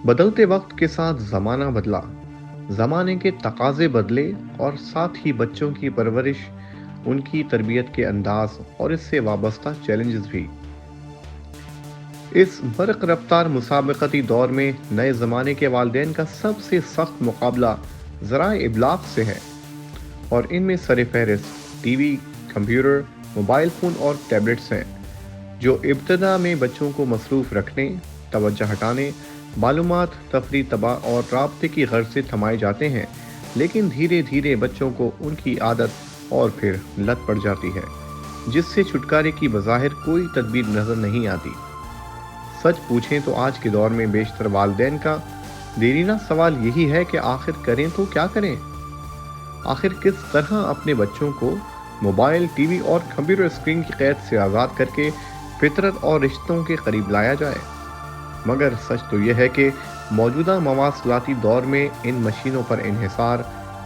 بدلتے وقت کے ساتھ زمانہ بدلا، زمانے کے تقاضے بدلے اور ساتھ ہی بچوں کی پرورش، ان کی تربیت کے انداز اور اس سے وابستہ چیلنجز بھی۔ اس برق رفتار مسابقتی دور میں نئے زمانے کے والدین کا سب سے سخت مقابلہ ذرائع ابلاغ سے ہے، اور ان میں سر فہرست T V, computer, mobile phone اور ٹیبلٹس ہیں، جو ابتدا میں بچوں کو مصروف رکھنے، توجہ ہٹانے، معلومات، تفریح تباہ اور رابطے کی غرض سے تھمائے جاتے ہیں، لیکن دھیرے دھیرے بچوں کو ان کی عادت اور پھر لت پڑ جاتی ہے، جس سے چھٹکارے کی بظاہر کوئی تدبیر نظر نہیں آتی۔ سچ پوچھیں تو آج کے دور میں بیشتر والدین کا دیرینہ سوال یہی ہے کہ آخر کریں تو کیا کریں؟ آخر کس طرح اپنے بچوں کو موبائل، ٹی وی اور کمپیوٹر اسکرین کی قید سے آزاد کر کے فطرت اور رشتوں کے قریب لایا جائے؟ مگر سچ تو یہ ہے کہ موجودہ مواصلاتی دور میں ان مشینوں پر انحصار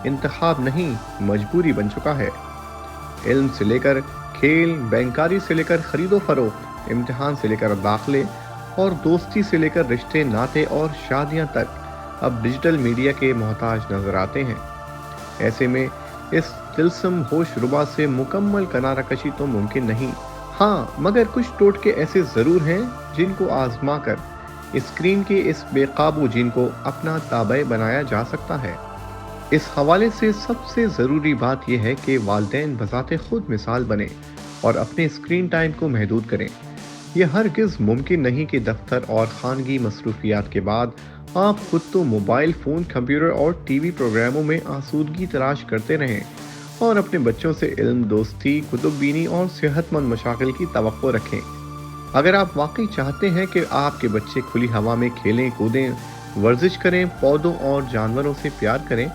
انتخاب نہیں، مجبوری بن چکا ہے۔ علم سے لے کر کھیل، بینکاری سے لے کر خرید و فروخت، امتحان سے لے کر داخلے اور دوستی سے لے کر رشتے، ناطے اور شادیاں تک اب ڈیجیٹل میڈیا کے محتاج نظر آتے ہیں۔ ایسے میں اس طلسم ہوش ربا سے مکمل کنارہ کشی تو ممکن نہیں۔ ہاں، مگر کچھ ٹوٹکے ایسے ضرور ہیں جن کو آزما کر اسکرین کے اس بے قابو جن کو اپنا تابع بنایا جا سکتا ہے۔ اس حوالے سے سب سے ضروری بات یہ ہے کہ والدین بذات خود مثال بنیں اور اپنے اسکرین ٹائم کو محدود کریں۔ یہ ہرگز ممکن نہیں کہ دفتر اور خانگی مصروفیات کے بعد آپ خود تو موبائل فون، کمپیوٹر اور ٹی وی پروگراموں میں آسودگی تلاش کرتے رہیں اور اپنے بچوں سے علم، دوستی، کتب بینی اور صحت مند مشاغل کی توقع رکھیں۔ اگر آپ واقعی چاہتے ہیں کہ آپ کے بچے کھلی ہوا میں کھیلیں، کودیں، ورزش کریں، پودوں اور جانوروں سے پیار کریں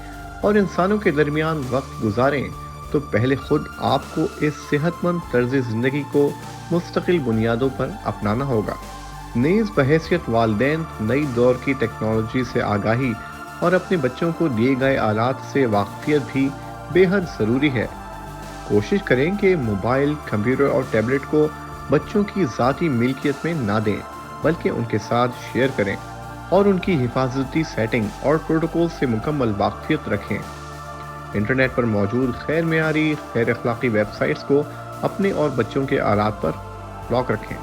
اور انسانوں کے درمیان وقت گزاریں، تو پہلے خود آپ کو اس صحت مند طرز زندگی کو مستقل بنیادوں پر اپنانا ہوگا۔ نیز بحیثیت والدین نئی دور کی ٹیکنالوجی سے آگاہی اور اپنے بچوں کو دیے گئے آلات سے واقفیت بھی بے حد ضروری ہے۔ کوشش کریں کہ موبائل، کمپیوٹر اور ٹیبلٹ کو بچوں کی ذاتی ملکیت میں نہ دیں، بلکہ ان کے ساتھ شیئر کریں اور ان کی حفاظتی سیٹنگ اور پروٹوکول سے مکمل واقفیت رکھیں۔ انٹرنیٹ پر موجود غیر معیاری، غیر اخلاقی ویب سائٹس کو اپنے اور بچوں کے آلات پر بلاک رکھیں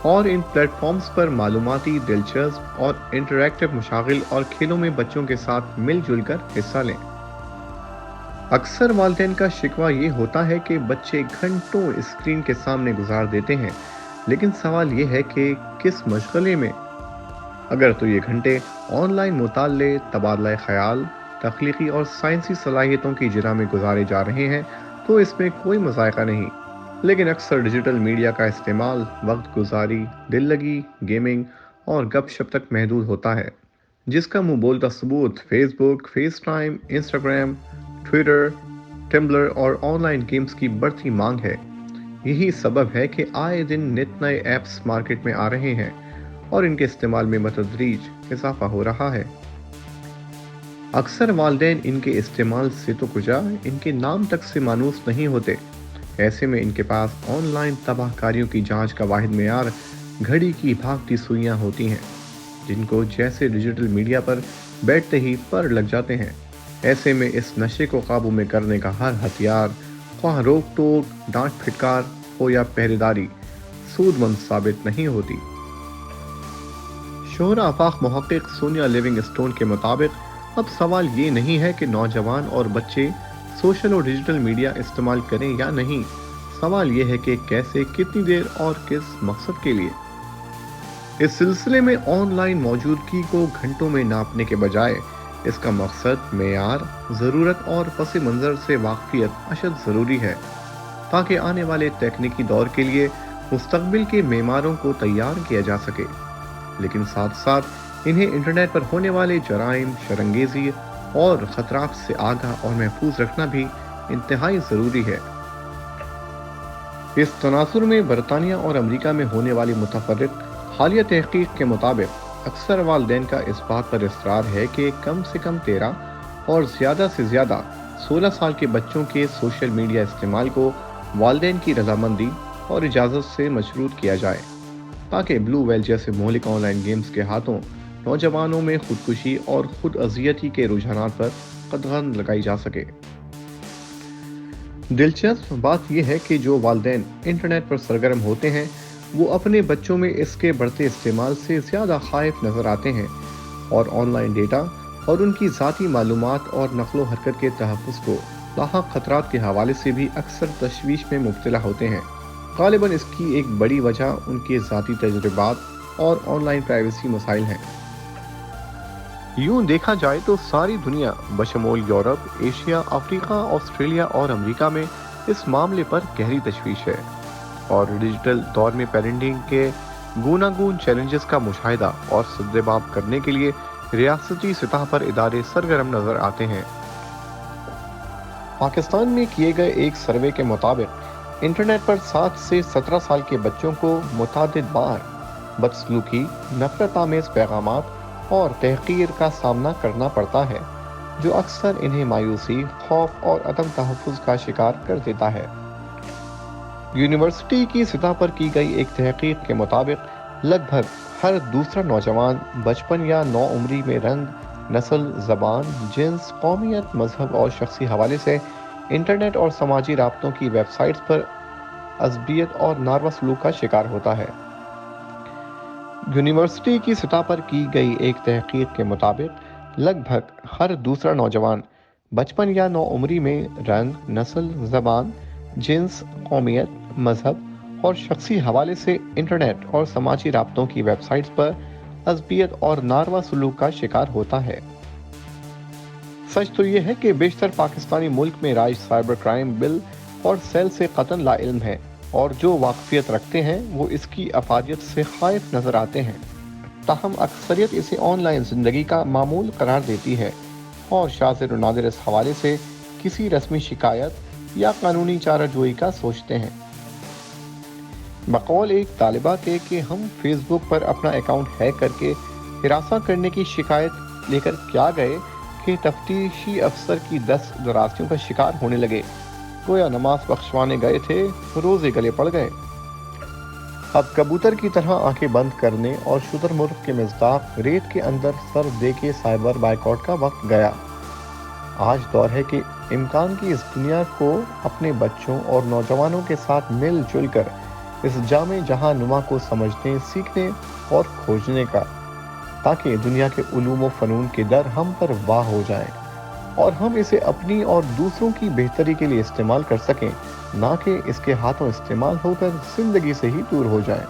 اور ان پلیٹ فارمز پر معلوماتی، دلچسپ اور انٹریکٹیو مشاغل اور کھیلوں میں بچوں کے ساتھ مل جل کر حصہ لیں۔ اکثر والدین کا شکوہ یہ ہوتا ہے کہ بچے گھنٹوں اسکرین کے سامنے گزار دیتے ہیں، لیکن سوال یہ ہے کہ کس مشغلے میں؟ اگر تو یہ گھنٹے آن لائن مطالعے، تبادلہ خیال، تخلیقی اور سائنسی صلاحیتوں کی جرح میں گزارے جا رہے ہیں تو اس میں کوئی مذائقہ نہیں، لیکن اکثر ڈیجیٹل میڈیا کا استعمال وقت گزاری، دل لگی، گیمنگ اور گپ شپ تک محدود ہوتا ہے، جس کا منہ بولتا ثبوت Facebook, FaceTime, Instagram, Twitter, Tumblr اور آن لائن گیمز کی بڑھتی مانگ ہے۔ یہی سبب ہے کہ آئے دن نت نئے ایپس مارکیٹ میں آ رہے ہیں اور ان کے استعمال میں بتدریج اضافہ ہو رہا ہے۔ اکثر والدین ان کے استعمال سے تو کجا ان کے نام تک سے مانوس نہیں ہوتے۔ ایسے میں ان کے پاس آن لائن تباہ کاریوں کی جانچ کا واحد معیار گھڑی کی بھاگتی سوئیاں ہوتی ہیں، جن کو جیسے ڈیجیٹل میڈیا پر بیٹھتے ہی پر لگ جاتے ہیں۔ ایسے میں اس نشے کو قابو میں کرنے کا ہر ہتھیار، خواہ روک ٹوک، ڈانٹ پھٹکار ہو یا پہرےداری، سود مند ثابت نہیں ہوتی۔ شہرہ آفاق محقق سونیا لیونگ اسٹون کے مطابق اب سوال یہ نہیں ہے کہ نوجوان اور بچے سوشل اور ڈیجیٹل میڈیا استعمال کریں یا نہیں، سوال یہ ہے کہ کیسے، کتنی دیر اور کس مقصد کے لیے۔ اس سلسلے میں آن لائن موجودگی کو گھنٹوں میں ناپنے کے بجائے اس کا مقصد، معیار، ضرورت اور پس منظر سے واقفیت اشد ضروری ہے، تاکہ آنے والے تکنیکی دور کے لیے مستقبل کے معماروں کو تیار کیا جا سکے، لیکن ساتھ ساتھ انہیں انٹرنیٹ پر ہونے والے جرائم، شرانگیزی اور خطرات سے آگاہ اور محفوظ رکھنا بھی انتہائی ضروری ہے۔ اس تناظر میں برطانیہ اور امریکہ میں ہونے والی متفرق حالیہ تحقیق کے مطابق اکثر والدین کا اس بات پر اصرار ہے کہ کم سے کم 13 اور زیادہ سے زیادہ 16 سال کے بچوں کے سوشل میڈیا استعمال کو والدین کی رضامندی اور اجازت سے مشروط کیا جائے، تاکہ بلو ویل جیسے مہلک آن لائن گیمز کے ہاتھوں نوجوانوں میں خودکشی اور خود اذیتی کے رجحانات پر قدغن لگائی جا سکے۔ دلچسپ بات یہ ہے کہ جو والدین انٹرنیٹ پر سرگرم ہوتے ہیں وہ اپنے بچوں میں اس کے بڑھتے استعمال سے زیادہ خائف نظر آتے ہیں اور آن لائن ڈیٹا اور ان کی ذاتی معلومات اور نقل و حرکت کے تحفظ کو لاحق خطرات کے حوالے سے بھی اکثر تشویش میں مبتلا ہوتے ہیں۔ غالباً اس کی ایک بڑی وجہ ان کے ذاتی تجربات اور آن لائن پرائیویسی مسائل ہیں۔ یوں دیکھا جائے تو ساری دنیا بشمول یورپ، ایشیا، افریقہ، آسٹریلیا اور امریکہ میں اس معاملے پر گہری تشویش ہے اور ڈیجیٹل دور میں پیرنٹنگ کے گوناگون چیلنجز کا مشاہدہ اور سدباب کرنے کے لیے ریاستی سطح پر ادارے سرگرم نظر آتے ہیں۔ پاکستان میں کیے گئے ایک سروے کے مطابق انٹرنیٹ پر 7 سے 17 سال کے بچوں کو متعدد بار بدسلوکی، نفرت آمیز پیغامات اور تحقیر کا سامنا کرنا پڑتا ہے، جو اکثر انہیں مایوسی، خوف اور عدم تحفظ کا شکار کر دیتا ہے۔ یونیورسٹی کی سطح پر کی گئی ایک تحقیق کے مطابق لگ بھگ ہر دوسرا نوجوان بچپن یا نوعمری میں رنگ، نسل، زبان، جنس، قومیت، مذہب اور شخصی حوالے سے انٹرنیٹ اور سماجی رابطوں کی ویب سائٹس پر عصبیت اور ناروا سلوک کا شکار ہوتا ہے۔ یونیورسٹی کی سطح پر کی گئی ایک تحقیق کے مطابق لگ بھگ ہر دوسرا نوجوان بچپن یا نوعمری میں رنگ، نسل، زبان، جنس، قومیت، مذہب اور شخصی حوالے سے انٹرنیٹ اور سماجی رابطوں کی ویب سائٹس پر عصبیت اور ناروا سلوک کا شکار ہوتا ہے۔ سچ تو یہ ہے کہ بیشتر پاکستانی ملک میں رائج سائبر کرائم بل اور سیل سے قطعاً لا علم ہے اور جو واقفیت رکھتے ہیں وہ اس کی افادیت سے خائف نظر آتے ہیں، تاہم اکثریت اسے آن لائن زندگی کا معمول قرار دیتی ہے اور شاذر و نادر اس حوالے سے کسی رسمی شکایت یا قانونی چارہ جوئی کا سوچتے ہیں۔ بقول ایک طالبہ کے کہ ہم فیس بک پر اپنا اکاؤنٹ ہیک کر کے ہراساں کرنے کی شکایت لے کر کیا گئے کہ تفتیشی افسر کی 10 دراسیوں کا شکار ہونے لگے، گویا نماز بخشوانے گئے تھے، روزے گلے پڑ گئے۔ اب کبوتر کی طرح آنکھیں بند کرنے اور شتر مرغ کے مصداق ریت کے اندر سر دے کے سائبر بائیکاٹ کا وقت گیا۔ آج دور ہے کہ امکان کی اس دنیا کو اپنے بچوں اور نوجوانوں کے ساتھ مل جل کر اس جامع جہاں نما کو سمجھنے، سیکھنے اور کھوجنے کا، تاکہ دنیا کے علوم و فنون کے در ہم پر واہ ہو جائیں اور ہم اسے اپنی اور دوسروں کی بہتری کے لیے استعمال کر سکیں، نہ کہ اس کے ہاتھوں استعمال ہو کر زندگی سے ہی دور ہو جائیں۔